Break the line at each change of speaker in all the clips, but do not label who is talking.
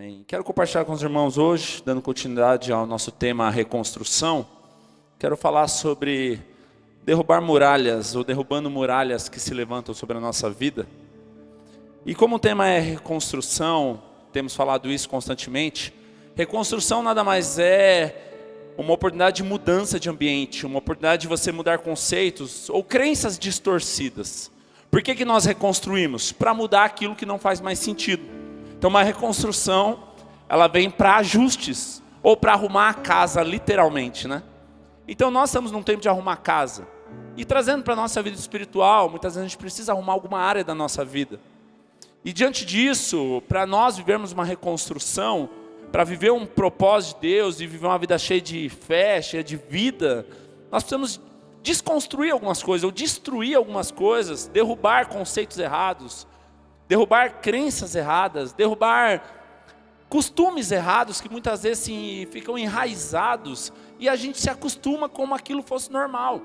Amém. Quero compartilhar com os irmãos hoje, dando continuidade ao nosso tema reconstrução. Quero falar sobre derrubar muralhas, ou derrubando muralhas que se levantam sobre a nossa vida. E como o tema é reconstrução, temos falado isso constantemente. Reconstrução nada mais é uma oportunidade de mudança de ambiente, uma oportunidade de você mudar conceitos ou crenças distorcidas. Por que nós reconstruímos? Para mudar aquilo que não faz mais sentido. Então uma reconstrução, ela vem para ajustes, ou para arrumar a casa, literalmente, né? Então nós estamos num tempo de arrumar a casa. E trazendo para a nossa vida espiritual, muitas vezes a gente precisa arrumar alguma área da nossa vida. E diante disso, para nós vivermos uma reconstrução, para viver um propósito de Deus e viver uma vida cheia de fé, cheia de vida, nós precisamos desconstruir algumas coisas, ou destruir algumas coisas, derrubar conceitos errados, derrubar crenças erradas, derrubar costumes errados que muitas vezes ficam enraizados e a gente se acostuma como aquilo fosse normal.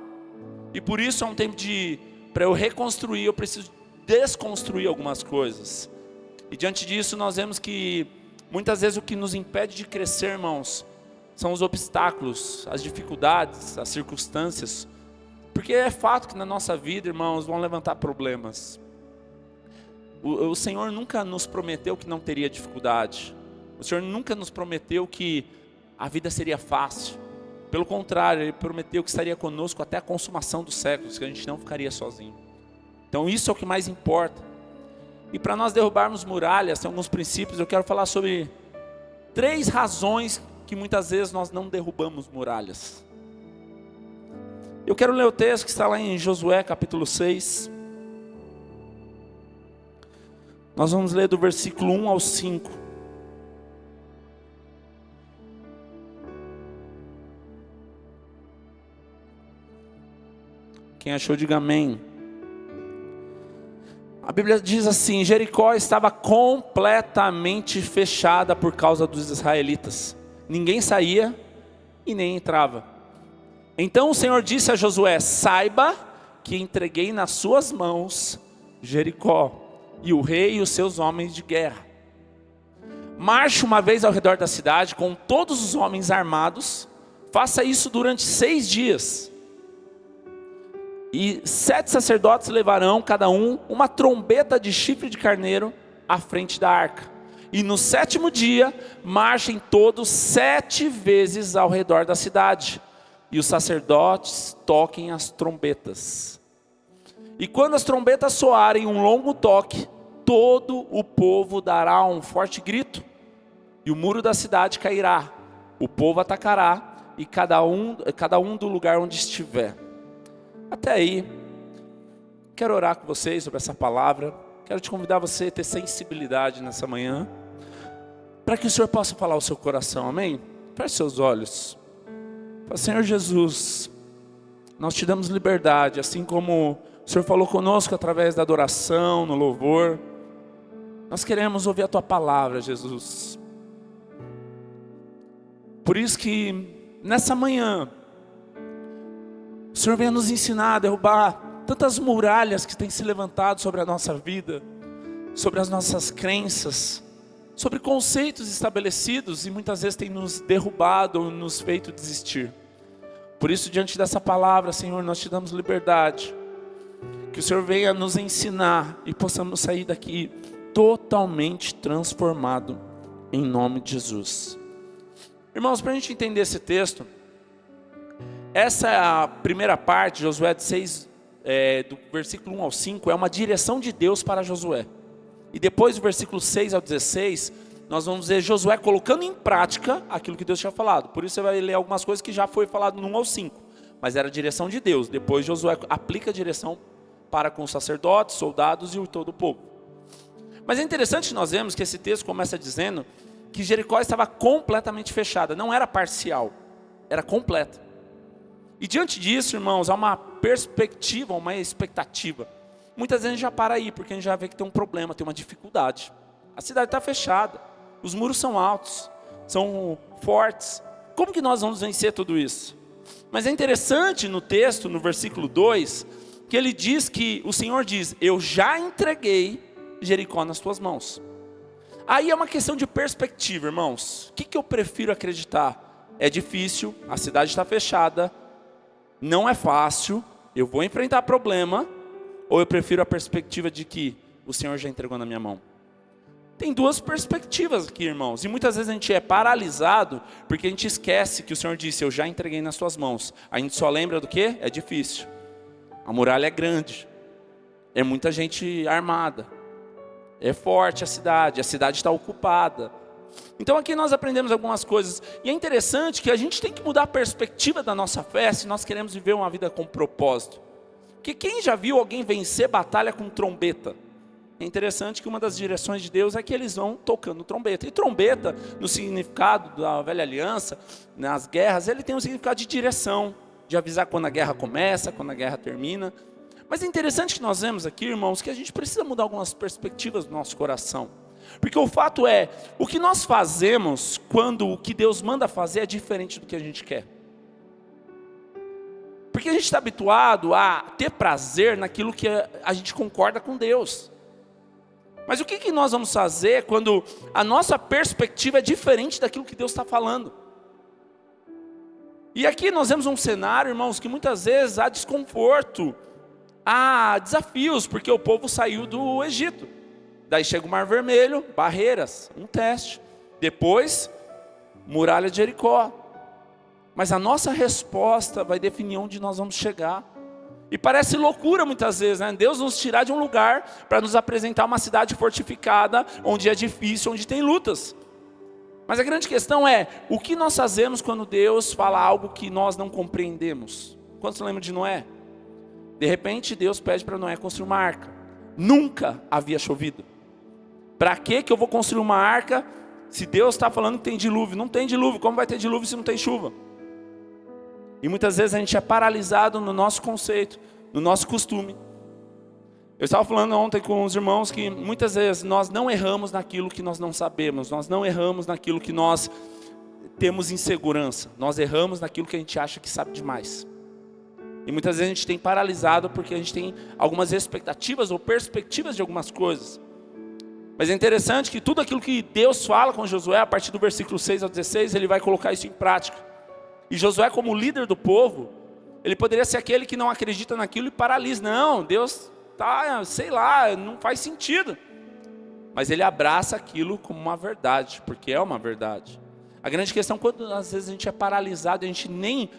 E por isso é um tempo para eu reconstruir, eu preciso desconstruir algumas coisas. E diante disso nós vemos que muitas vezes o que nos impede de crescer, irmãos, são os obstáculos, as dificuldades, as circunstâncias. Porque é fato que na nossa vida, irmãos, vão levantar problemas. O Senhor nunca nos prometeu que não teria dificuldade. O Senhor nunca nos prometeu que a vida seria fácil. Pelo contrário, Ele prometeu que estaria conosco até a consumação dos séculos, que a gente não ficaria sozinho. Então isso é o que mais importa. E para nós derrubarmos muralhas, tem alguns princípios. Eu quero falar sobre 3 razões que muitas vezes nós não derrubamos muralhas. Eu quero ler o texto que está lá em Josué capítulo 6. Nós vamos ler do versículo 1 ao 5. Quem achou, diga amém. A Bíblia diz assim: Jericó estava completamente fechada por causa dos israelitas. Ninguém saía e nem entrava. Então o Senhor disse a Josué: saiba que entreguei nas suas mãos Jericó, e o rei e os seus homens de guerra. Marche uma vez ao redor da cidade com todos os homens armados. Faça isso durante 6 dias. E 7 sacerdotes levarão cada um uma trombeta de chifre de carneiro à frente da arca. E no 7º dia, marchem todos 7 vezes ao redor da cidade. E os sacerdotes toquem as trombetas. E quando as trombetas soarem um longo toque, todo o povo dará um forte grito, e o muro da cidade cairá, o povo atacará, e cada um do lugar onde estiver. Até aí, quero orar com vocês sobre essa palavra. Quero te convidar você a ter sensibilidade nessa manhã, para que o Senhor possa falar ao seu coração, amém? Feche seus olhos. Fala: Senhor Jesus, nós te damos liberdade, assim como o Senhor falou conosco através da adoração, no louvor. Nós queremos ouvir a Tua palavra, Jesus. Por isso que nessa manhã o Senhor venha nos ensinar a derrubar tantas muralhas que têm se levantado sobre a nossa vida, sobre as nossas crenças, sobre conceitos estabelecidos e muitas vezes tem nos derrubado ou nos feito desistir. Por isso, diante dessa palavra, Senhor, nós te damos liberdade. Que o Senhor venha nos ensinar e possamos sair daqui totalmente transformado, em nome de Jesus. Irmãos, para a gente entender esse texto, essa é a primeira parte, Josué 6, do versículo 1 ao 5, é uma direção de Deus para Josué. E depois do versículo 6 ao 16, nós vamos ver Josué colocando em prática aquilo que Deus tinha falado. Por isso você vai ler algumas coisas que já foi falado no 1 ao 5, mas era a direção de Deus. Depois Josué aplica a direção para com os sacerdotes, soldados e todo o povo. Mas é interessante que nós vemos que esse texto começa dizendo que Jericó estava completamente fechada, não era parcial, era completa. E diante disso, irmãos, há uma perspectiva, uma expectativa. Muitas vezes a gente já para aí, porque a gente já vê que tem um problema, tem uma dificuldade. A cidade está fechada, os muros são altos, são fortes. Como que nós vamos vencer tudo isso? Mas é interessante no texto, no versículo 2, que ele diz que, o Senhor diz: eu já entreguei Jericó nas tuas mãos. Aí é uma questão de perspectiva, irmãos. O que eu prefiro acreditar? É difícil, a cidade está fechada, não é fácil, eu vou enfrentar problema, ou eu prefiro a perspectiva de que o Senhor já entregou na minha mão? Tem duas perspectivas aqui, irmãos, e muitas vezes a gente é paralisado, porque a gente esquece que o Senhor disse, eu já entreguei nas suas mãos. A gente só lembra do quê? É difícil. A muralha é grande, é muita gente armada, é forte a cidade está ocupada. Então aqui nós aprendemos algumas coisas, e é interessante que a gente tem que mudar a perspectiva da nossa fé, se nós queremos viver uma vida com propósito. Porque quem já viu alguém vencer batalha com trombeta? É interessante que uma das direções de Deus é que eles vão tocando trombeta. E trombeta, no significado da velha aliança, nas guerras, ele tem um significado de direção, de avisar quando a guerra começa, quando a guerra termina. Mas é interessante que nós vemos aqui, irmãos, que a gente precisa mudar algumas perspectivas do nosso coração. Porque o fato é, o que nós fazemos quando o que Deus manda fazer é diferente do que a gente quer. Porque a gente está habituado a ter prazer naquilo que a gente concorda com Deus. Mas o que nós vamos fazer quando a nossa perspectiva é diferente daquilo que Deus está falando? E aqui nós vemos um cenário, irmãos, que muitas vezes há desconforto, há desafios, porque o povo saiu do Egito. Daí chega o Mar Vermelho, barreiras, um teste. Depois, muralha de Jericó. Mas a nossa resposta vai definir onde nós vamos chegar. E parece loucura muitas vezes, né? Deus nos tirar de um lugar para nos apresentar uma cidade fortificada, onde é difícil, onde tem lutas. Mas a grande questão é, o que nós fazemos quando Deus fala algo que nós não compreendemos? Quantos lembram de Noé? De repente Deus pede para Noé construir uma arca. Nunca havia chovido. Para que eu vou construir uma arca se Deus está falando que tem dilúvio? Não tem dilúvio, como vai ter dilúvio se não tem chuva? E muitas vezes a gente é paralisado no nosso conceito, no nosso costume. Eu estava falando ontem com os irmãos que muitas vezes nós não erramos naquilo que nós não sabemos, nós não erramos naquilo que nós temos insegurança, nós erramos naquilo que a gente acha que sabe demais. E muitas vezes a gente tem paralisado porque a gente tem algumas expectativas ou perspectivas de algumas coisas. Mas é interessante que tudo aquilo que Deus fala com Josué, a partir do versículo 6 ao 16, ele vai colocar isso em prática. E Josué, como líder do povo, ele poderia ser aquele que não acredita naquilo e paralisa. Não, Deus tá, sei lá, não faz sentido. Mas ele abraça aquilo como uma verdade, porque é uma verdade. A grande questão é quando às vezes a gente é paralisado, a gente nem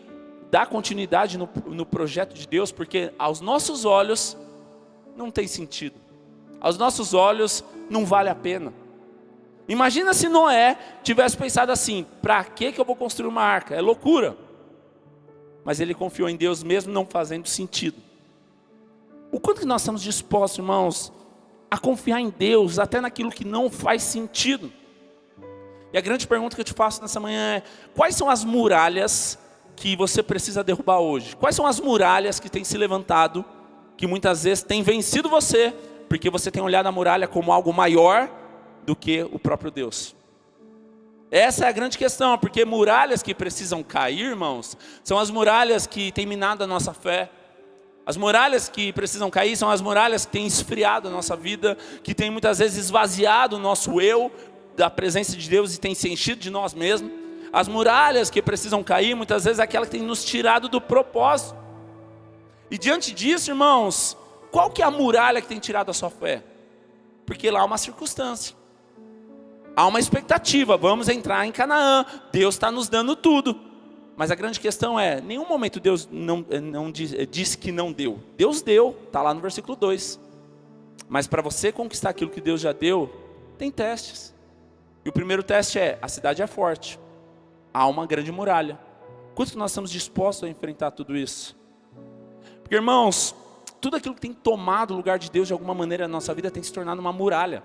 dá continuidade no projeto de Deus, porque aos nossos olhos não tem sentido. Aos nossos olhos não vale a pena. Imagina se Noé tivesse pensado assim, para que eu vou construir uma arca? É loucura. Mas ele confiou em Deus mesmo não fazendo sentido. O quanto que nós estamos dispostos, irmãos, a confiar em Deus, até naquilo que não faz sentido? E a grande pergunta que eu te faço nessa manhã é, quais são as muralhas que você precisa derrubar hoje? Quais são as muralhas que têm se levantado, que muitas vezes têm vencido você, porque você tem olhado a muralha como algo maior do que o próprio Deus? Essa é a grande questão, porque muralhas que precisam cair, irmãos, são as muralhas que têm minado a nossa fé. As muralhas que precisam cair são as muralhas que têm esfriado a nossa vida, que têm muitas vezes esvaziado o nosso eu da presença de Deus e tem se enchido de nós mesmos. As muralhas que precisam cair, muitas vezes é aquela que tem nos tirado do propósito. E diante disso, irmãos, qual que é a muralha que tem tirado a sua fé? Porque lá há uma circunstância. Há uma expectativa, vamos entrar em Canaã, Deus está nos dando tudo. Mas a grande questão é, em nenhum momento Deus não disse que não deu. Deus deu, está lá no versículo 2. Mas para você conquistar aquilo que Deus já deu, tem testes. E o primeiro teste é, a cidade é forte. Há uma grande muralha. Quanto nós estamos dispostos a enfrentar tudo isso? Porque, irmãos, tudo aquilo que tem tomado o lugar de Deus de alguma maneira na nossa vida tem se tornado uma muralha.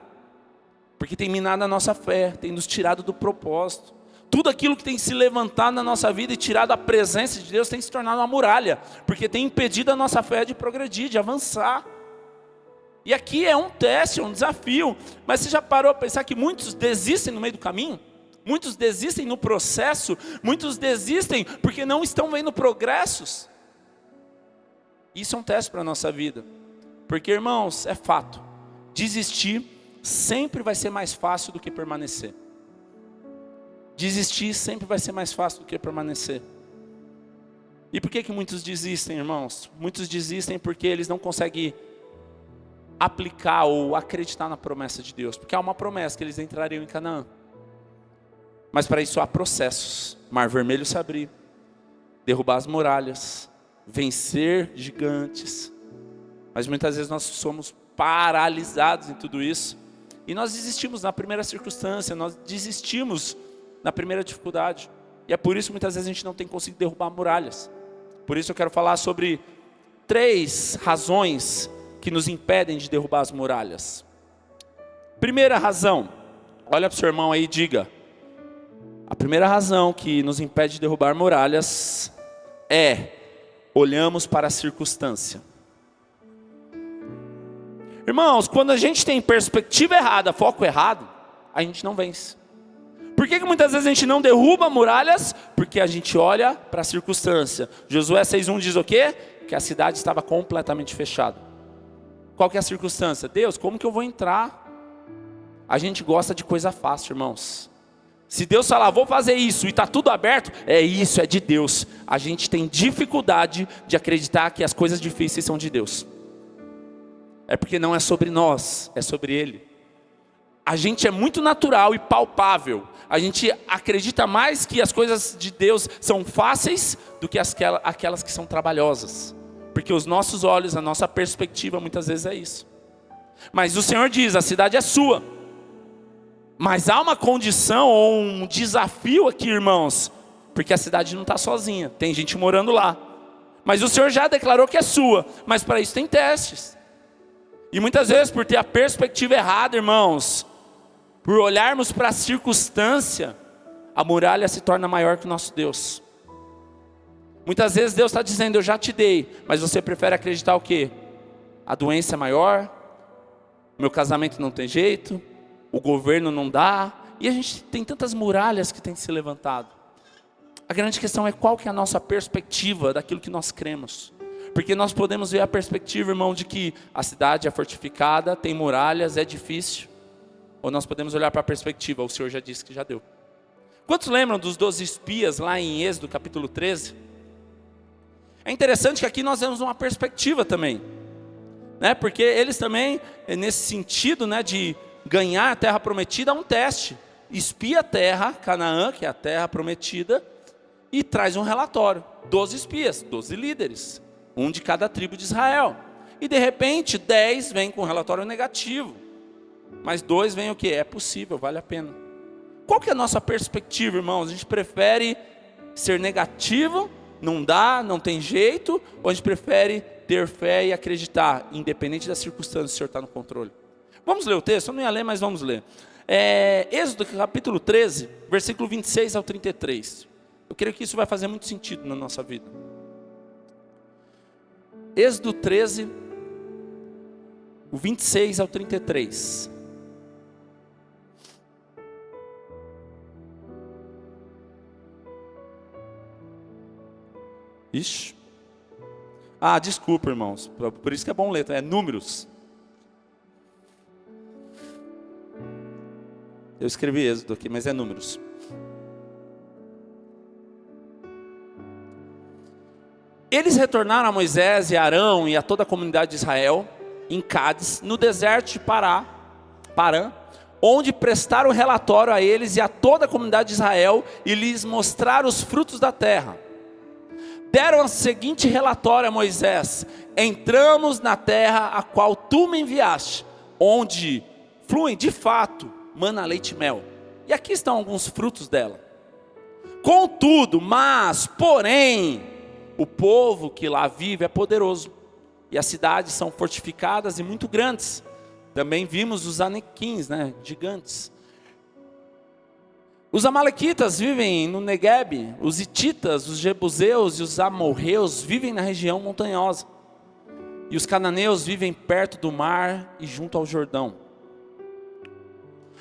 Porque tem minado a nossa fé, tem nos tirado do propósito. Tudo aquilo que tem se levantado na nossa vida e tirado a presença de Deus tem se tornado uma muralha. Porque tem impedido a nossa fé de progredir, de avançar. E aqui é um teste, é um desafio. Mas você já parou a pensar que muitos desistem no meio do caminho? Muitos desistem no processo, muitos desistem porque não estão vendo progressos. Isso é um teste para a nossa vida. Porque, irmãos, é fato, desistir sempre vai ser mais fácil do que permanecer. Desistir sempre vai ser mais fácil do que permanecer. E por que muitos desistem, irmãos? Muitos desistem porque eles não conseguem aplicar ou acreditar na promessa de Deus. Porque há uma promessa que eles entrariam em Canaã. Mas para isso há processos. Mar Vermelho se abrir, derrubar as muralhas, vencer gigantes. Mas muitas vezes nós somos paralisados em tudo isso. E nós desistimos na primeira circunstância, nós desistimos na primeira dificuldade. E é por isso que muitas vezes a gente não tem conseguido derrubar muralhas. Por isso eu quero falar sobre 3 razões que nos impedem de derrubar as muralhas. Primeira razão, olha para o seu irmão aí e diga: a primeira razão que nos impede de derrubar muralhas é: olhamos para a circunstância. Irmãos, quando a gente tem perspectiva errada, foco errado, a gente não vence. Por que muitas vezes a gente não derruba muralhas? Porque a gente olha para a circunstância. Josué 6:1 diz o quê? Que a cidade estava completamente fechada. Qual que é a circunstância? Deus, como que eu vou entrar? A gente gosta de coisa fácil, irmãos. Se Deus falar, vou fazer isso, e está tudo aberto, é isso, é de Deus. A gente tem dificuldade de acreditar que as coisas difíceis são de Deus. É porque não é sobre nós, é sobre Ele. A gente é muito natural e palpável. A gente acredita mais que as coisas de Deus são fáceis do que aquelas que são trabalhosas. Porque os nossos olhos, a nossa perspectiva muitas vezes é isso. Mas o Senhor diz, a cidade é sua. Mas há uma condição ou um desafio aqui, irmãos. Porque a cidade não está sozinha, tem gente morando lá. Mas o Senhor já declarou que é sua. Mas para isso tem testes. E muitas vezes por ter a perspectiva errada, irmãos, por olharmos para a circunstância, a muralha se torna maior que o nosso Deus. Muitas vezes Deus está dizendo, eu já te dei, mas você prefere acreditar o quê? A doença é maior, meu casamento não tem jeito, o governo não dá, e a gente tem tantas muralhas que tem se levantado. A grande questão é qual que é a nossa perspectiva daquilo que nós cremos. Porque nós podemos ver a perspectiva, irmão, de que a cidade é fortificada, tem muralhas, é difícil. Ou nós podemos olhar para a perspectiva, o Senhor já disse que já deu. Quantos lembram dos 12 espias lá em Êxodo capítulo 13? É interessante que aqui nós temos uma perspectiva também. Né? Porque eles também, nesse sentido, né, de ganhar a terra prometida, há um teste. Espia a terra, Canaã, que é a terra prometida, e traz um relatório. 12 espias, 12 líderes. Um de cada tribo de Israel. E de repente 10 vêm com um relatório negativo. Mas 2 vêm o quê? É possível, vale a pena. Qual que é a nossa perspectiva, irmãos? A gente prefere ser negativo, não dá, não tem jeito, ou a gente prefere ter fé e acreditar, independente das circunstâncias, o Senhor está no controle? Vamos ler o texto? Eu não ia ler, mas vamos ler. Êxodo capítulo 13, versículo 26 ao 33. Eu creio que isso vai fazer muito sentido na nossa vida. Êxodo 13, o 26 ao 33. Ixi. Desculpa, irmãos. Por isso que é bom ler, é Números. Eu escrevi Êxodo aqui, mas é Números. Eles retornaram a Moisés e a Arão e a toda a comunidade de Israel em Cádiz, no deserto de Parã, onde prestaram relatório a eles e a toda a comunidade de Israel e lhes mostraram os frutos da terra. Deram o seguinte relatório a Moisés: entramos na terra a qual tu me enviaste, onde fluem de fato mana, leite e mel. E aqui estão alguns frutos dela. Contudo, porém, o povo que lá vive é poderoso, e as cidades são fortificadas e muito grandes. Também vimos os anequins, gigantes. Os amalequitas vivem no Neguebe, os hititas, os jebuseus e os amorreus vivem na região montanhosa. E os cananeus vivem perto do mar e junto ao Jordão.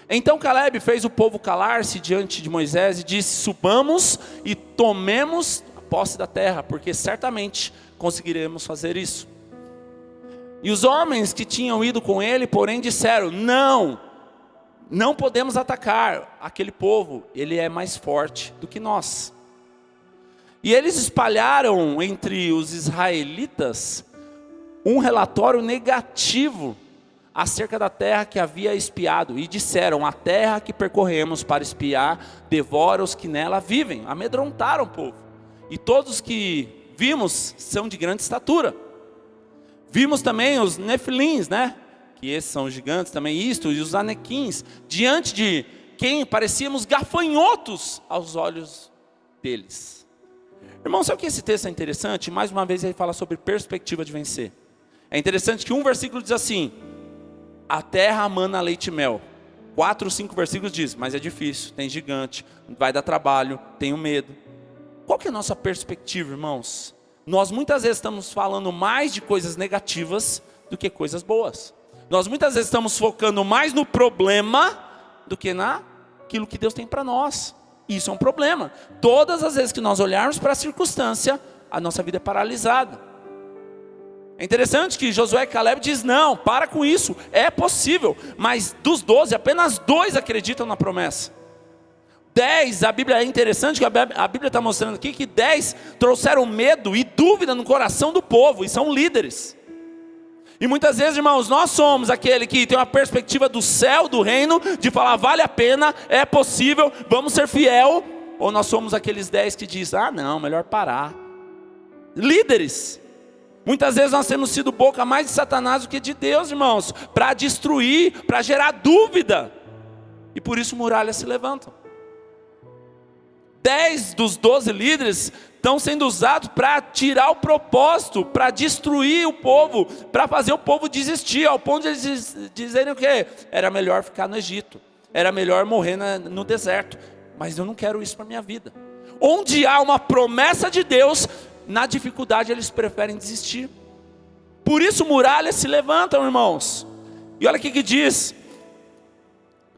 Então Caleb fez o povo calar-se diante de Moisés e disse: subamos e tomemos a posse da terra, porque certamente conseguiremos fazer isso. E os homens que tinham ido com ele, porém, disseram: não, não podemos atacar aquele povo, ele é mais forte do que nós. E eles espalharam entre os israelitas um relatório negativo acerca da terra que havia espiado. E disseram: a terra que percorremos para espiar devora os que nela vivem. Amedrontaram o povo. E todos os que vimos são de grande estatura. Vimos também os nefilins, né? Que esses são os gigantes também, isto, e os anequins, diante de quem parecíamos gafanhotos aos olhos deles. Irmão, sabe que esse texto é interessante? Mais uma vez ele fala sobre perspectiva de vencer. É interessante que um versículo diz assim: a terra mana leite e mel. 4 ou 5 versículos diz: mas é difícil, tem gigante, vai dar trabalho, tenho medo. Qual que é a nossa perspectiva, irmãos? Nós muitas vezes estamos falando mais de coisas negativas do que coisas boas. Nós muitas vezes estamos focando mais no problema do que naquilo que Deus tem para nós. Isso é um problema. Todas as vezes que nós olharmos para a circunstância, a nossa vida é paralisada. É interessante que Josué e Caleb dizem: não, para com isso, é possível. Mas dos 12, apenas 2 acreditam na promessa. 10, a Bíblia é interessante que a Bíblia está mostrando aqui que 10 trouxeram medo e dúvida no coração do povo, e são líderes. E muitas vezes, irmãos, nós somos aquele que tem uma perspectiva do céu, do reino, de falar: vale a pena, é possível, vamos ser fiel. Ou nós somos aqueles 10 que dizem: ah não, melhor parar. Líderes. Muitas vezes nós temos sido boca mais de Satanás do que de Deus, irmãos, para destruir, para gerar dúvida. E por isso muralhas se levantam. 10 dos 12 líderes estão sendo usados para tirar o propósito, para destruir o povo, para fazer o povo desistir, ao ponto de eles dizerem o quê? Era melhor ficar no Egito, era melhor morrer no deserto, mas eu não quero isso para a minha vida. Onde há uma promessa de Deus, na dificuldade eles preferem desistir. Por isso muralhas se levantam, irmãos. E olha o que diz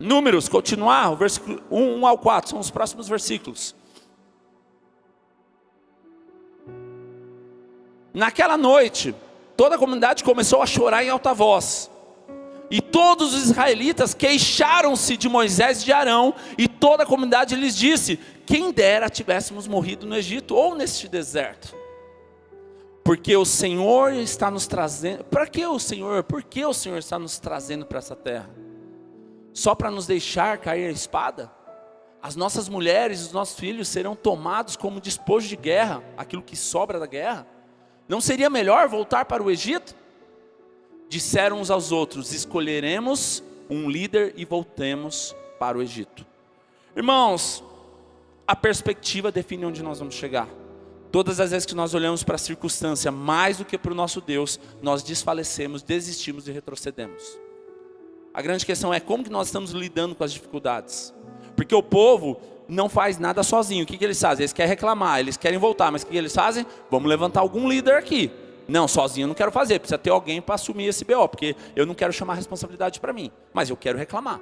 Números, continuar, o versículo 1 ao 4, são os próximos versículos. Naquela noite, toda a comunidade começou a chorar em alta voz. E todos os israelitas queixaram-se de Moisés e de Arão. E toda a comunidade lhes disse: quem dera tivéssemos morrido no Egito ou neste deserto. Porque o Senhor está nos trazendo. Por que o Senhor está nos trazendo para essa terra? Só para nos deixar cair a espada? As nossas mulheres e os nossos filhos serão tomados como despojo de guerra, aquilo que sobra da guerra? Não seria melhor voltar para o Egito? Disseram uns aos outros: escolheremos um líder e voltemos para o Egito. Irmãos, a perspectiva define onde nós vamos chegar. Todas as vezes que nós olhamos para a circunstância mais do que para o nosso Deus, nós desfalecemos, desistimos e retrocedemos. A grande questão é como que nós estamos lidando com as dificuldades. Porque o povo não faz nada sozinho. O que eles fazem? Eles querem reclamar, eles querem voltar, mas o que eles fazem? Vamos levantar algum líder aqui. Não, sozinho eu não quero fazer, precisa ter alguém para assumir esse BO, porque eu não quero chamar a responsabilidade para mim, mas eu quero reclamar.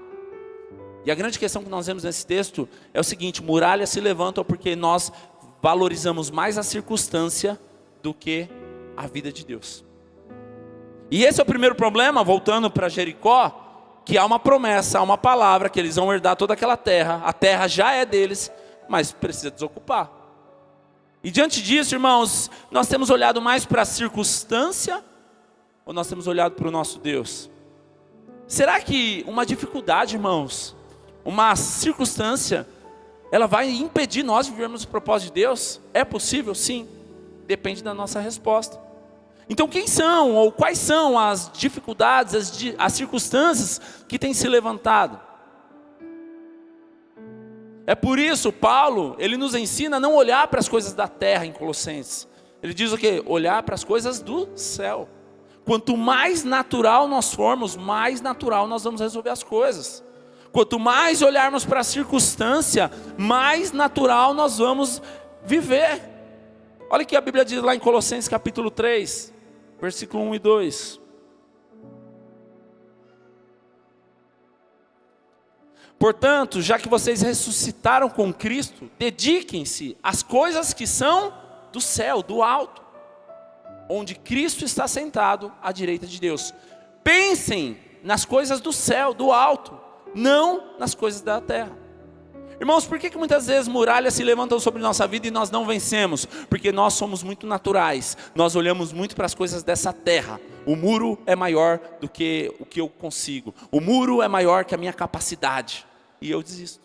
E a grande questão que nós vemos nesse texto é o seguinte: muralhas se levantam porque nós valorizamos mais a circunstância do que a vida de Deus. E esse é o primeiro problema, voltando para Jericó, que há uma promessa, há uma palavra, que eles vão herdar toda aquela terra, a terra já é deles, mas precisa desocupar. E diante disso, irmãos, nós temos olhado mais para a circunstância, ou nós temos olhado para o nosso Deus? Será que uma dificuldade, irmãos, uma circunstância, ela vai impedir nós de vivermos o propósito de Deus? É possível? Sim, depende da nossa resposta. Então quem são, ou quais são as dificuldades, as circunstâncias que têm se levantado? É por isso, Paulo, ele nos ensina a não olhar para as coisas da terra em Colossenses. Ele diz o quê? Olhar para as coisas do céu. Quanto mais natural nós formos, mais natural nós vamos resolver as coisas. Quanto mais olharmos para a circunstância, mais natural nós vamos viver. Olha o que a Bíblia diz lá em Colossenses capítulo 3, versículo 1 e 2. Portanto, já que vocês ressuscitaram com Cristo, dediquem-se às coisas que são do céu, do alto, onde Cristo está sentado à direita de Deus. Pensem nas coisas do céu, do alto, não nas coisas da terra. Irmãos, por que muitas vezes muralhas se levantam sobre nossa vida e nós não vencemos? Porque nós somos muito naturais, nós olhamos muito para as coisas dessa terra. O muro é maior do que o que eu consigo, o muro é maior que a minha capacidade, e eu desisto.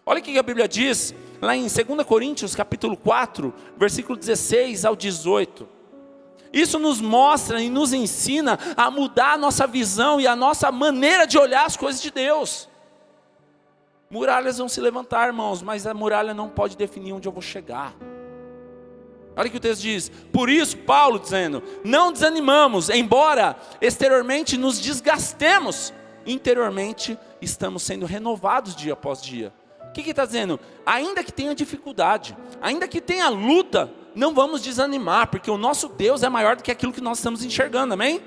Olha o que a Bíblia diz, lá em 2 Coríntios capítulo 4, versículo 16 ao 18. Isso nos mostra e nos ensina a mudar a nossa visão e a nossa maneira de olhar as coisas de Deus. Muralhas vão se levantar, irmãos, mas a muralha não pode definir onde eu vou chegar. Olha o que o texto diz. Por isso, Paulo dizendo, não desanimamos, embora exteriormente nos desgastemos, interiormente estamos sendo renovados dia após dia. O que ele está dizendo? Ainda que tenha dificuldade, ainda que tenha luta, não vamos desanimar, porque o nosso Deus é maior do que aquilo que nós estamos enxergando, amém?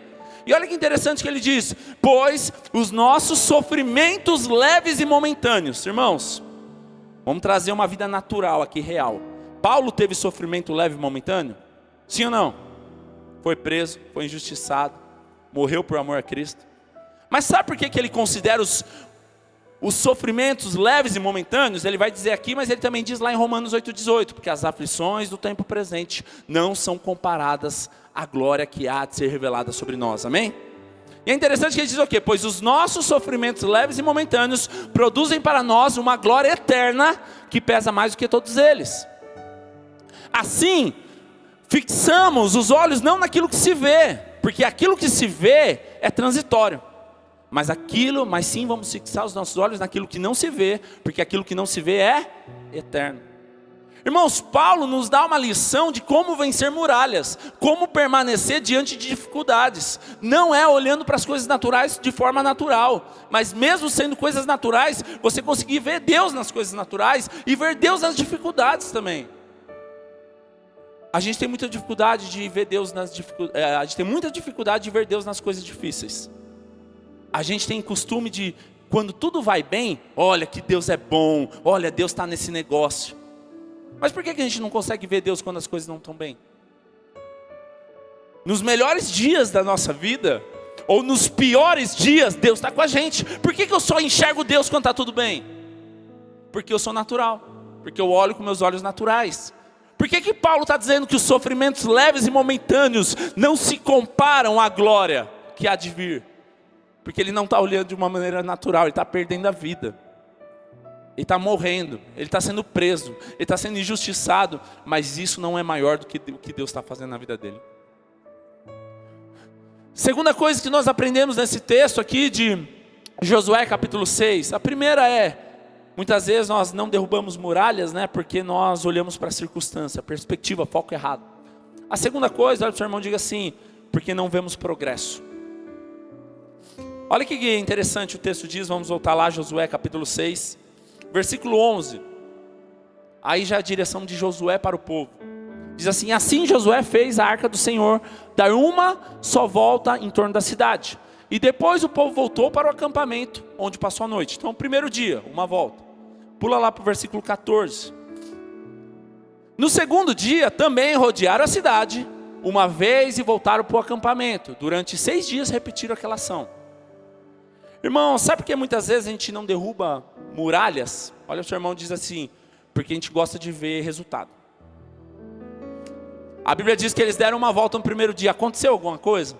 E olha que interessante que ele diz, pois os nossos sofrimentos leves e momentâneos. Irmãos, vamos trazer uma vida natural aqui, real. Paulo teve sofrimento leve e momentâneo? Sim ou não? Foi preso, foi injustiçado, morreu por amor a Cristo. Mas sabe por que ele considera os sofrimentos leves e momentâneos? Ele vai dizer aqui, mas ele também diz lá em Romanos 8,18, porque as aflições do tempo presente não são comparadas à glória que há de ser revelada sobre nós, amém? E é interessante que ele diz o quê? Pois os nossos sofrimentos leves e momentâneos produzem para nós uma glória eterna que pesa mais do que todos eles. Assim, fixamos os olhos não naquilo que se vê, porque aquilo que se vê é transitório. Mas sim vamos fixar os nossos olhos naquilo que não se vê, porque aquilo que não se vê é eterno. Irmãos, Paulo nos dá uma lição de como vencer muralhas, como permanecer diante de dificuldades. Não é olhando para as coisas naturais de forma natural, mas mesmo sendo coisas naturais, você conseguir ver Deus nas coisas naturais e ver Deus nas dificuldades também. A gente tem muita dificuldade de ver Deus nas coisas difíceis. A gente tem costume de, quando tudo vai bem, olha que Deus é bom, olha, Deus está nesse negócio. Mas por que a gente não consegue ver Deus quando as coisas não estão bem? Nos melhores dias da nossa vida, ou nos piores dias, Deus está com a gente. Por que eu só enxergo Deus quando está tudo bem? Porque eu sou natural, porque eu olho com meus olhos naturais. Por que Paulo está dizendo que os sofrimentos leves e momentâneos não se comparam à glória que há de vir? Porque ele não está olhando de uma maneira natural, ele está perdendo a vida. Ele está morrendo, ele está sendo preso, ele está sendo injustiçado, mas isso não é maior do que o que Deus está fazendo na vida dele. Segunda coisa que nós aprendemos nesse texto aqui de Josué capítulo 6, a primeira é, muitas vezes nós não derrubamos muralhas, né, porque nós olhamos para a circunstância, perspectiva, foco errado. A segunda coisa, olha para o seu irmão e diga assim, porque não vemos progresso. Olha que interessante o texto diz, vamos voltar lá, Josué capítulo 6, versículo 11. Aí já a direção de Josué para o povo. Diz assim, assim Josué fez a arca do Senhor dar uma só volta em torno da cidade. E depois o povo voltou para o acampamento, onde passou a noite. Então, primeiro dia, uma volta. Pula lá para o versículo 14. No segundo dia, também rodearam a cidade, uma vez e voltaram para o acampamento. Durante 6 dias repetiram aquela ação. Irmão, sabe por que muitas vezes a gente não derruba muralhas? Olha, o seu irmão diz assim, porque a gente gosta de ver resultado. A Bíblia diz que eles deram uma volta no primeiro dia. Aconteceu alguma coisa?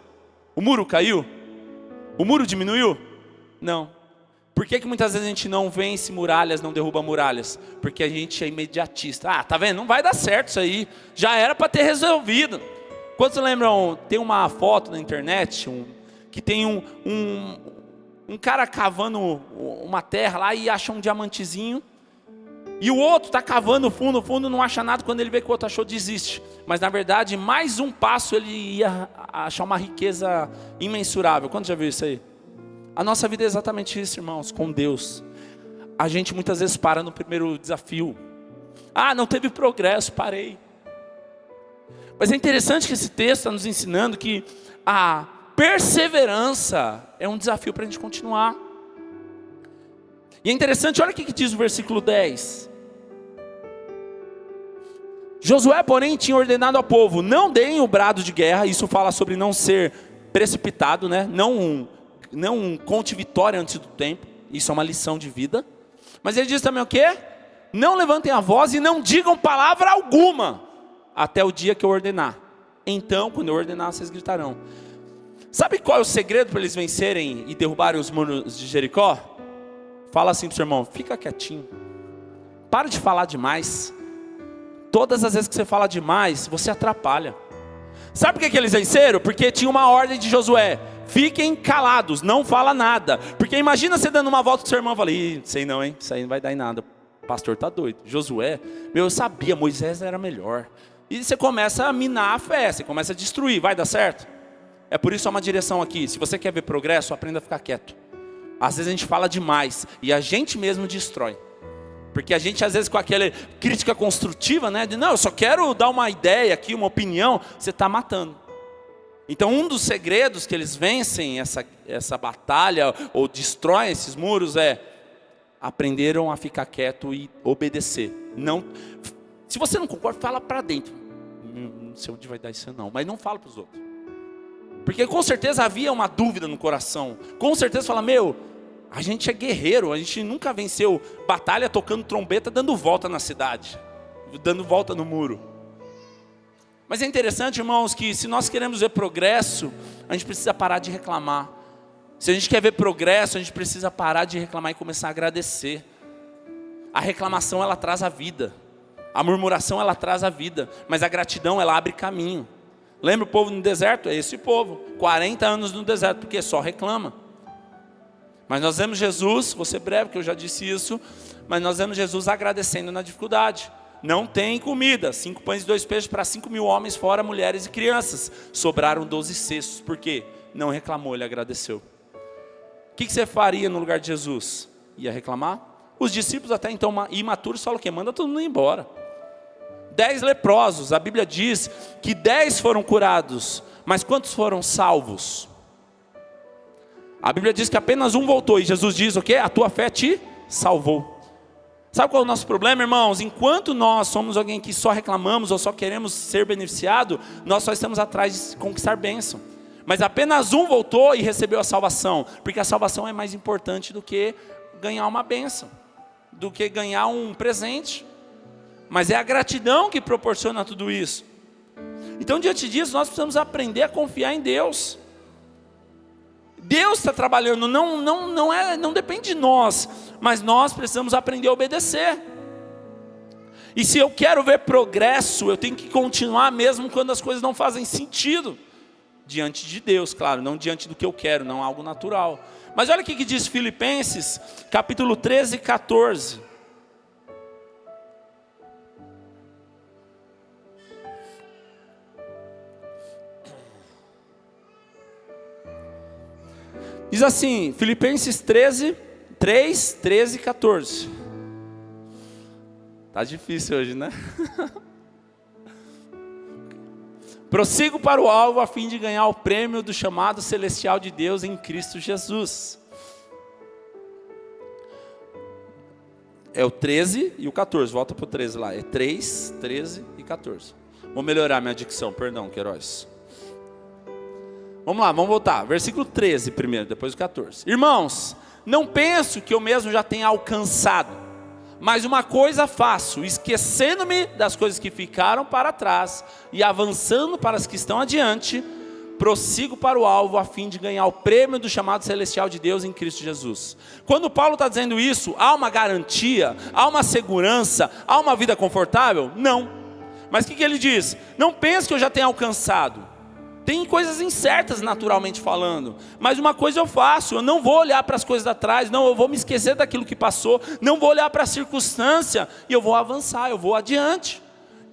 O muro caiu? O muro diminuiu? Não. Por que muitas vezes a gente não vence muralhas, não derruba muralhas? Porque a gente é imediatista. Ah, tá vendo? Não vai dar certo isso aí. Já era para ter resolvido. Quantos lembram? Tem uma foto na internet que tem um cara cavando uma terra lá e acha um diamantezinho. E o outro está cavando fundo, não acha nada. Quando ele vê que o outro achou, desiste. Mas na verdade, mais um passo ele ia achar uma riqueza imensurável. Quando já viu isso aí? A nossa vida é exatamente isso, irmãos, com Deus. A gente muitas vezes para no primeiro desafio. Ah, não teve progresso, parei. Mas é interessante que esse texto está nos ensinando que a perseverança é um desafio para a gente continuar. E é interessante, olha o que diz o versículo 10. Josué, porém, tinha ordenado ao povo, não deem o brado de guerra. Isso fala sobre não ser precipitado, né? Não conte vitória antes do tempo. isso é uma lição de vida. Mas ele diz também o quê? Não levantem a voz e não digam palavra alguma, até o dia que eu ordenar. Então, quando eu ordenar, vocês gritarão. Sabe qual é o segredo para eles vencerem e derrubarem os muros de Jericó? Fala assim para o seu irmão, fica quietinho. Para de falar demais. Todas as vezes que você fala demais, você atrapalha. Sabe por que eles venceram? Porque tinha uma ordem de Josué. Fiquem calados, não fala nada. Porque imagina você dando uma volta com seu irmão e falando, ih, sei não, hein? Isso aí não vai dar em nada. O pastor tá doido. Josué, eu sabia, Moisés era melhor. E você começa a minar a fé, você começa a destruir, vai dar certo? É por isso há uma direção aqui. Se você quer ver progresso, aprenda a ficar quieto. Às vezes a gente fala demais e a gente mesmo destrói. Porque a gente às vezes com aquela crítica construtiva, né? De não, eu só quero dar uma ideia aqui, uma opinião, você está matando. Então um dos segredos que eles vencem essa batalha ou destroem esses muros aprenderam a ficar quieto e obedecer. Não, se você não concorda, fala para dentro. Não sei onde vai dar isso não, mas não fala para os outros. Porque com certeza havia uma dúvida no coração. Com certeza fala, a gente é guerreiro, a gente nunca venceu batalha tocando trombeta, dando volta na cidade, dando volta no muro. Mas é interessante, irmãos, que se nós queremos ver progresso, a gente precisa parar de reclamar. Se a gente quer ver progresso, a gente precisa parar de reclamar e começar a agradecer. A reclamação, ela traz a vida. A murmuração, ela traz a vida. Mas a gratidão, ela abre caminho. Lembra o povo no deserto? É esse povo. 40 anos no deserto, porque só reclama. Mas nós vemos Jesus, vou ser breve, que eu já disse isso, mas nós vemos Jesus agradecendo na dificuldade. Não tem comida, 5 pães e 2 peixes para 5.000 homens, fora mulheres e crianças. Sobraram 12 cestos, por quê? Não reclamou, ele agradeceu. O que você faria no lugar de Jesus? Ia reclamar? Os discípulos até então imaturos falam o quê? Manda todo mundo embora. 10 leprosos, a Bíblia diz que 10 foram curados, mas quantos foram salvos? A Bíblia diz que apenas um voltou, e Jesus diz o quê? A tua fé te salvou. Sabe qual é o nosso problema, irmãos? Enquanto nós somos alguém que só reclamamos ou só queremos ser beneficiado, nós só estamos atrás de conquistar bênção. Mas apenas um voltou e recebeu a salvação, porque a salvação é mais importante do que ganhar uma bênção, do que ganhar um presente. Mas é a gratidão que proporciona tudo isso. Então, diante disso, nós precisamos aprender a confiar em Deus. Deus está trabalhando, não depende de nós, mas nós precisamos aprender a obedecer. E se eu quero ver progresso, eu tenho que continuar mesmo quando as coisas não fazem sentido. Diante de Deus, claro, não diante do que eu quero, não algo natural. Mas olha o que diz Filipenses, capítulo 13, 14. Diz assim, Filipenses 13, 14. Tá difícil hoje, né? Prossigo para o alvo a fim de ganhar o prêmio do chamado celestial de Deus em Cristo Jesus. É o 13 e o 14, volta para o 13 lá. É 3, 13 e 14. Vou melhorar minha dicção, perdão, Queiroz. Vamos lá, vamos voltar. Versículo 13 primeiro, depois o 14. Irmãos, não penso que eu mesmo já tenha alcançado, mas uma coisa faço, esquecendo-me das coisas que ficaram para trás e avançando para as que estão adiante, prossigo para o alvo a fim de ganhar o prêmio do chamado celestial de Deus em Cristo Jesus. Quando Paulo está dizendo isso, há uma garantia, há uma segurança, há uma vida confortável? Não. Mas o que ele diz? Não pense que eu já tenha alcançado. Tem coisas incertas naturalmente falando, mas uma coisa eu faço, eu não vou olhar para as coisas atrás, não, eu vou me esquecer daquilo que passou, não vou olhar para a circunstância, e eu vou avançar, eu vou adiante.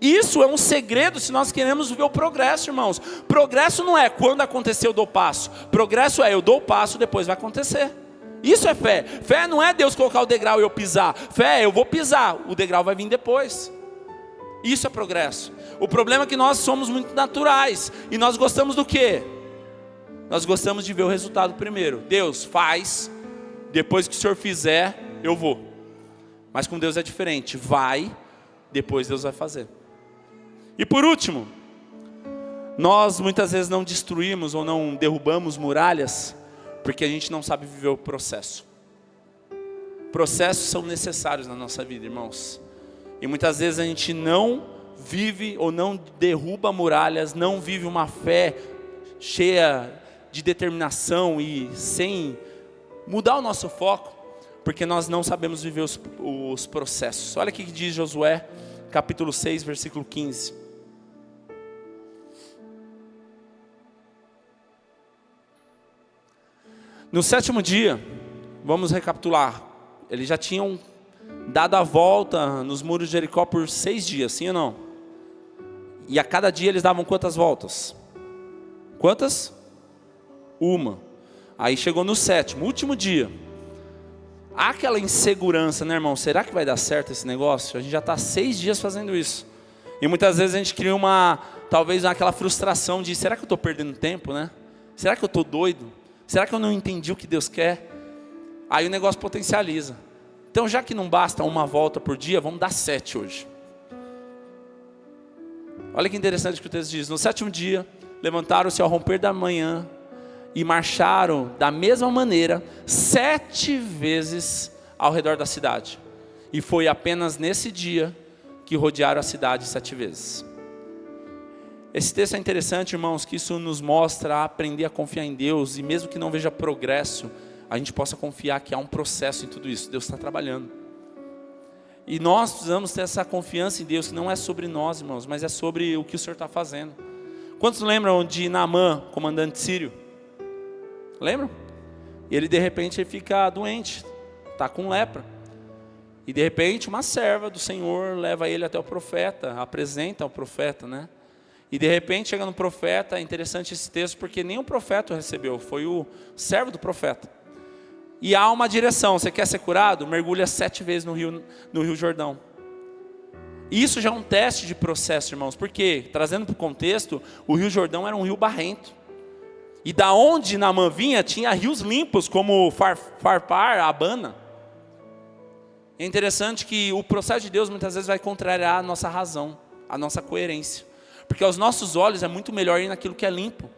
Isso é um segredo se nós queremos ver o progresso, irmãos. Progresso não é quando acontecer eu dou passo, progresso é eu dou o passo, depois vai acontecer. Isso é fé. Fé não é Deus colocar o degrau e eu pisar, fé é eu vou pisar, o degrau vai vir depois. Isso é progresso. O problema é que nós somos muito naturais. E nós gostamos do quê? Nós gostamos de ver o resultado primeiro. Deus faz, depois que o Senhor fizer, eu vou. Mas com Deus é diferente. Vai, depois Deus vai fazer. E por último, nós muitas vezes não destruímos ou não derrubamos muralhas, porque a gente não sabe viver o processo. Processos são necessários na nossa vida, irmãos. E muitas vezes a gente não vive ou não derruba muralhas, não vive uma fé cheia de determinação e sem mudar o nosso foco, porque nós não sabemos viver os processos. Olha o que diz Josué, capítulo 6, versículo 15. No 7º dia, vamos recapitular, eles já tinham dado a volta nos muros de Jericó por 6 dias, sim ou não? E a cada dia eles davam quantas voltas? Quantas? Uma. Aí chegou no 7º, último dia. Há aquela insegurança, né, irmão? Será que vai dar certo esse negócio? A gente já está 6 dias fazendo isso. E muitas vezes a gente cria talvez aquela frustração de, será que eu estou perdendo tempo, né? Será que eu estou doido? Será que eu não entendi o que Deus quer? Aí o negócio potencializa. Então, já que não basta uma volta por dia, vamos dar 7 hoje. Olha que interessante o que o texto diz. No 7º dia, levantaram-se ao romper da manhã e marcharam da mesma maneira 7 vezes ao redor da cidade. E foi apenas nesse dia que rodearam a cidade 7 vezes. Esse texto é interessante, irmãos, que isso nos mostra a aprender a confiar em Deus. E mesmo que não veja progresso, a gente possa confiar que há um processo em tudo isso. Deus está trabalhando. E nós precisamos ter essa confiança em Deus, que não é sobre nós, irmãos, mas é sobre o que o Senhor está fazendo. Quantos lembram de Naamã, comandante sírio? Lembram? E ele de repente fica doente, está com lepra. E de repente uma serva do Senhor leva ele até o profeta, apresenta ao profeta, né? E de repente chega no profeta, é interessante esse texto, porque nem o profeta o recebeu, foi o servo do profeta. E há uma direção, você quer ser curado? Mergulha 7 vezes no Rio Jordão. Isso já é um teste de processo, irmãos, porque, trazendo para o contexto, o Rio Jordão era um rio barrento. E da onde Naamã vinha, tinha rios limpos, como Farpar, Abana. É interessante que o processo de Deus muitas vezes vai contrariar a nossa razão, a nossa coerência. Porque aos nossos olhos é muito melhor ir naquilo que é limpo.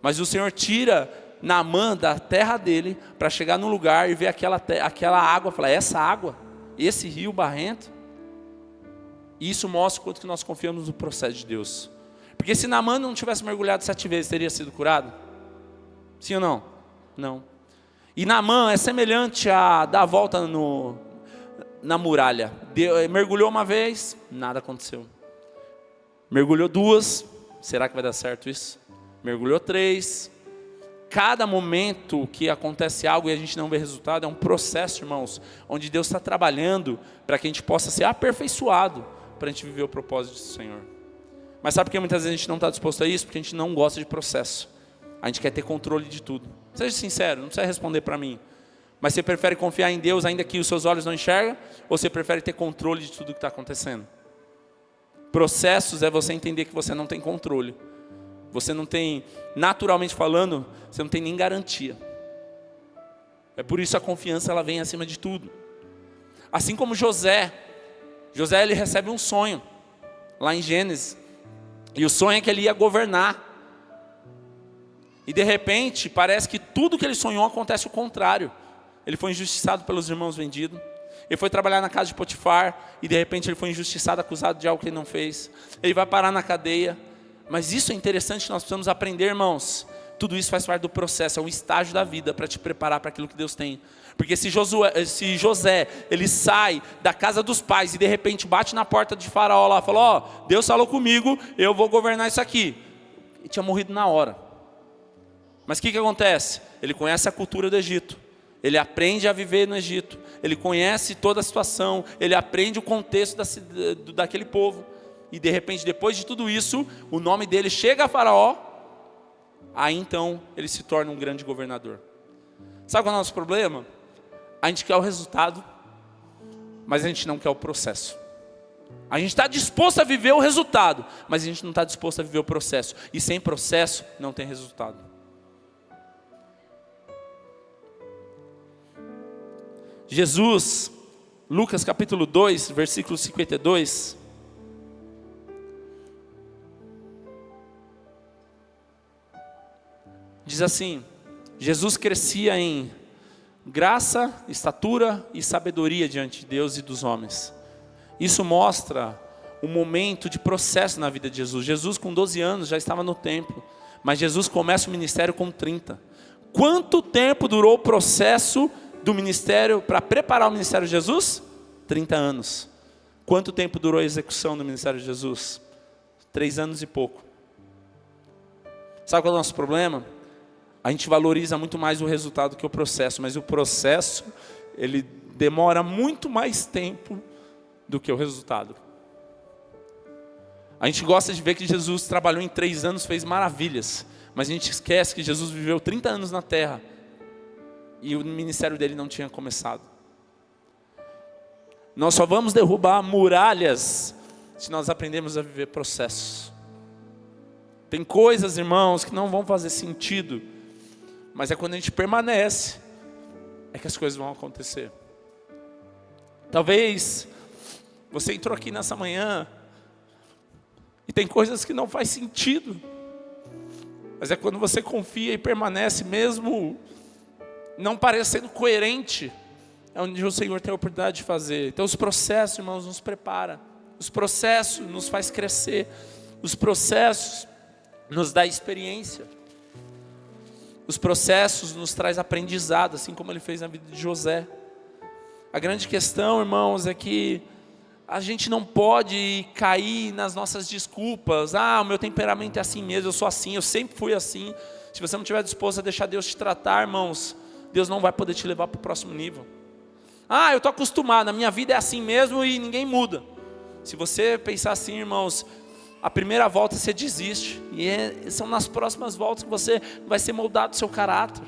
Mas o Senhor tira Naamã da terra dele para chegar no lugar e ver aquela água, falar, essa água, esse rio barrento. E isso mostra o quanto que nós confiamos no processo de Deus. Porque se Naamã não tivesse mergulhado 7 vezes, teria sido curado? Sim ou não? Não. E Naamã é semelhante a dar a volta na muralha. Mergulhou uma vez, nada aconteceu. Mergulhou 2, será que vai dar certo isso? Mergulhou 3. Cada momento que acontece algo e a gente não vê resultado, é um processo, irmãos, onde Deus está trabalhando para que a gente possa ser aperfeiçoado, para a gente viver o propósito do Senhor. Mas sabe por que muitas vezes a gente não está disposto a isso? Porque a gente não gosta de processo. A gente quer ter controle de tudo. Seja sincero, não precisa responder para mim. Mas você prefere confiar em Deus ainda que os seus olhos não enxergam? Ou você prefere ter controle de tudo que está acontecendo? Processos é você entender que você não tem controle. Você não tem, naturalmente falando, você não tem nem garantia. É por isso a confiança ela vem acima de tudo. Assim como José ele recebe um sonho, lá em Gênesis. E o sonho é que ele ia governar. E de repente, parece que tudo que ele sonhou acontece o contrário. Ele foi injustiçado pelos irmãos vendidos. Ele foi trabalhar na casa de Potifar e de repente ele foi injustiçado, acusado de algo que ele não fez. Ele vai parar na cadeia. Mas isso é interessante, nós precisamos aprender, irmãos. Tudo isso faz parte do processo, é um estágio da vida para te preparar para aquilo que Deus tem. Porque se José, ele sai da casa dos pais e de repente bate na porta de Faraó lá, falou, ó, Deus falou comigo, eu vou governar isso aqui. Ele tinha morrido na hora. Mas o que acontece? Ele conhece a cultura do Egito. Ele aprende a viver no Egito. Ele conhece toda a situação. Ele aprende o contexto daquele povo. E de repente, depois de tudo isso, o nome dele chega a Faraó. Aí então, ele se torna um grande governador. Sabe qual é o nosso problema? A gente quer o resultado, mas a gente não quer o processo. A gente está disposto a viver o resultado, mas a gente não está disposto a viver o processo. E sem processo, não tem resultado. Jesus, Lucas capítulo 2, versículo 52. Diz assim, Jesus crescia em graça, estatura e sabedoria diante de Deus e dos homens. Isso mostra um momento de processo na vida de Jesus. Jesus com 12 anos já estava no templo, mas Jesus começa o ministério com 30. Quanto tempo durou o processo do ministério para preparar o ministério de Jesus? 30 anos. Quanto tempo durou a execução do ministério de Jesus? 3 anos e pouco. Sabe qual é o nosso problema? A gente valoriza muito mais o resultado que o processo, mas o processo, ele demora muito mais tempo do que o resultado. A gente gosta de ver que Jesus trabalhou em 3 anos, fez maravilhas, mas a gente esquece que Jesus viveu 30 anos na terra e o ministério dele não tinha começado. Nós só vamos derrubar muralhas se nós aprendermos a viver processos. Tem coisas, irmãos, que não vão fazer sentido, mas é quando a gente permanece, é que as coisas vão acontecer. Talvez você entrou aqui nessa manhã e tem coisas que não faz sentido, mas é quando você confia e permanece, mesmo não parecendo coerente, é onde o Senhor tem a oportunidade de fazer. Então os processos, irmãos, nos prepara. Os processos nos faz crescer. Os processos nos dá experiência. Os processos nos traz aprendizado, assim como ele fez na vida de José. A grande questão, irmãos, é que a gente não pode cair nas nossas desculpas. O meu temperamento é assim mesmo, eu sou assim, eu sempre fui assim. Se você não estiver disposto a deixar Deus te tratar, irmãos, Deus não vai poder te levar para o próximo nível. Eu estou acostumado, a minha vida é assim mesmo e ninguém muda. Se você pensar assim, irmãos, a primeira volta você desiste. E são nas próximas voltas que você vai ser moldado o seu caráter.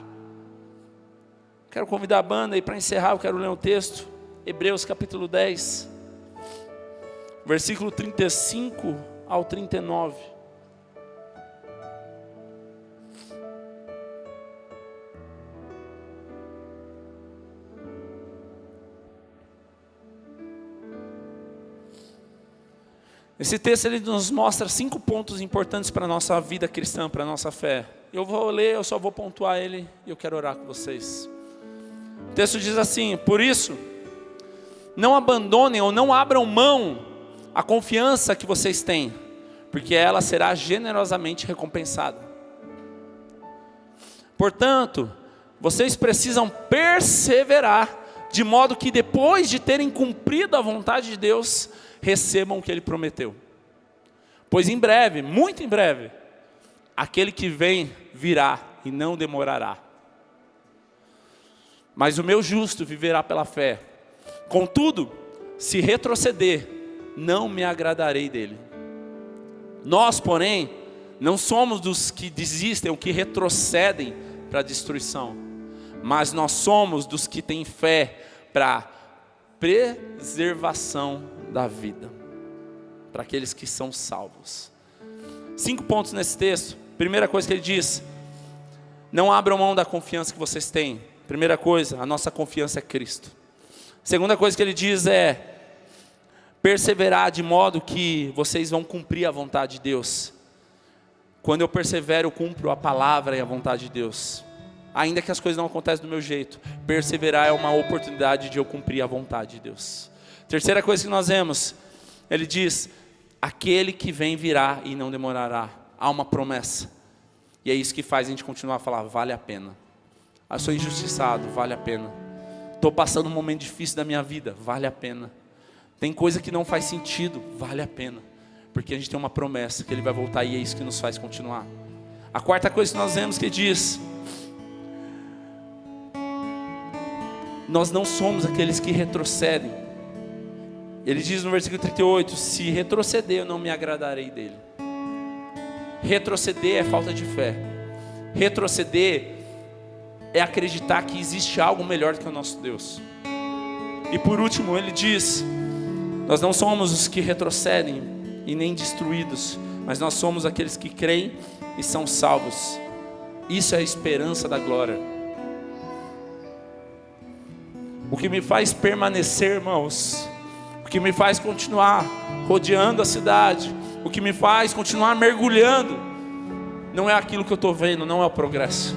Quero convidar a banda e para encerrar eu quero ler um texto. Hebreus capítulo 10. Versículo 35 ao 39. Esse texto ele nos mostra 5 pontos importantes para a nossa vida cristã, para a nossa fé. Eu vou ler, eu só vou pontuar ele e eu quero orar com vocês. O texto diz assim: por isso, não abandonem ou não abram mão a confiança que vocês têm, porque ela será generosamente recompensada. Portanto, vocês precisam perseverar, de modo que depois de terem cumprido a vontade de Deus, recebam o que Ele prometeu. Pois em breve, muito em breve, aquele que vem virá e não demorará. Mas o meu justo viverá pela fé. Contudo, se retroceder, não me agradarei dele. Nós, porém, não somos dos que desistem ou que retrocedem para a destruição, mas nós somos dos que têm fé para preservação da vida, para aqueles que são salvos. 5 pontos nesse texto. Primeira coisa que ele diz: não abram mão da confiança que vocês têm. Primeira coisa, a nossa confiança é Cristo. Segunda coisa que ele diz é perseverar de modo que vocês vão cumprir a vontade de Deus. Quando eu persevero, eu cumpro a palavra e a vontade de Deus. Ainda que as coisas não aconteçam do meu jeito, perseverar é uma oportunidade de eu cumprir a vontade de Deus. Terceira coisa que nós vemos, ele diz: aquele que vem virá e não demorará. Há uma promessa. E é isso que faz a gente continuar a falar: vale a pena. Eu sou injustiçado, vale a pena. Estou passando um momento difícil da minha vida, vale a pena. Tem coisa que não faz sentido, vale a pena. Porque a gente tem uma promessa que Ele vai voltar e é isso que nos faz continuar. A quarta coisa que nós vemos que diz: nós não somos aqueles que retrocedem. Ele diz no versículo 38, se retroceder eu não me agradarei dele. Retroceder é falta de fé. Retroceder é acreditar que existe algo melhor do que o nosso Deus. E por último ele diz, nós não somos os que retrocedem e nem destruídos, mas nós somos aqueles que creem e são salvos. Isso é a esperança da glória. O que me faz permanecer, irmãos, o que me faz continuar rodeando a cidade, o que me faz continuar mergulhando, não é aquilo que eu estou vendo, não é o progresso,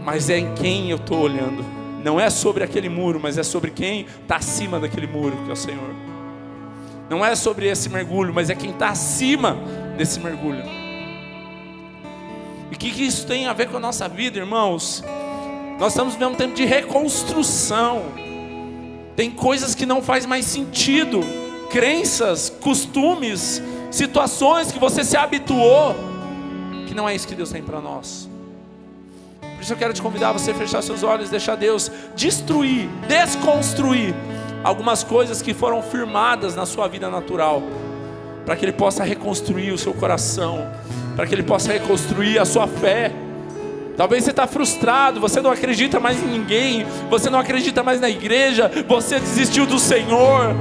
mas é em quem eu estou olhando. Não é sobre aquele muro, mas é sobre quem está acima daquele muro, que é o Senhor. Não é sobre esse mergulho, mas é quem está acima desse mergulho. E o que isso tem a ver com a nossa vida, irmãos? Nós estamos vivendo um tempo de reconstrução. Tem coisas que não faz mais sentido, crenças, costumes, situações que você se habituou, que não é isso que Deus tem para nós. Por isso eu quero te convidar a você fechar seus olhos, deixar Deus destruir, desconstruir algumas coisas que foram firmadas na sua vida natural, para que Ele possa reconstruir o seu coração, para que Ele possa reconstruir a sua fé. Talvez você está frustrado, você não acredita mais em ninguém, você não acredita mais na igreja, você desistiu do Senhor.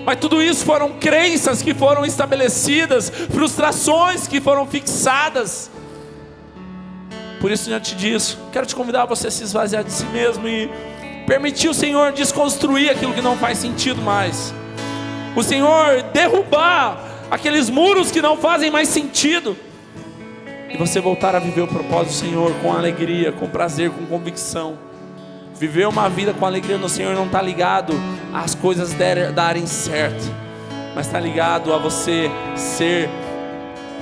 Mas tudo isso foram crenças que foram estabelecidas, frustrações que foram fixadas. Por isso, diante disso, quero te convidar a você se esvaziar de si mesmo e permitir o Senhor desconstruir aquilo que não faz sentido mais. O Senhor derrubar aqueles muros que não fazem mais sentido. E você voltar a viver o propósito do Senhor com alegria, com prazer, com convicção. Viver uma vida com alegria no Senhor não está ligado às coisas darem certo, mas está ligado a você ser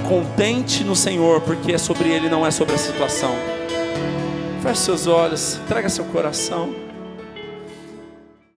contente no Senhor, porque é sobre Ele, não é sobre a situação. Feche seus olhos, entrega seu coração.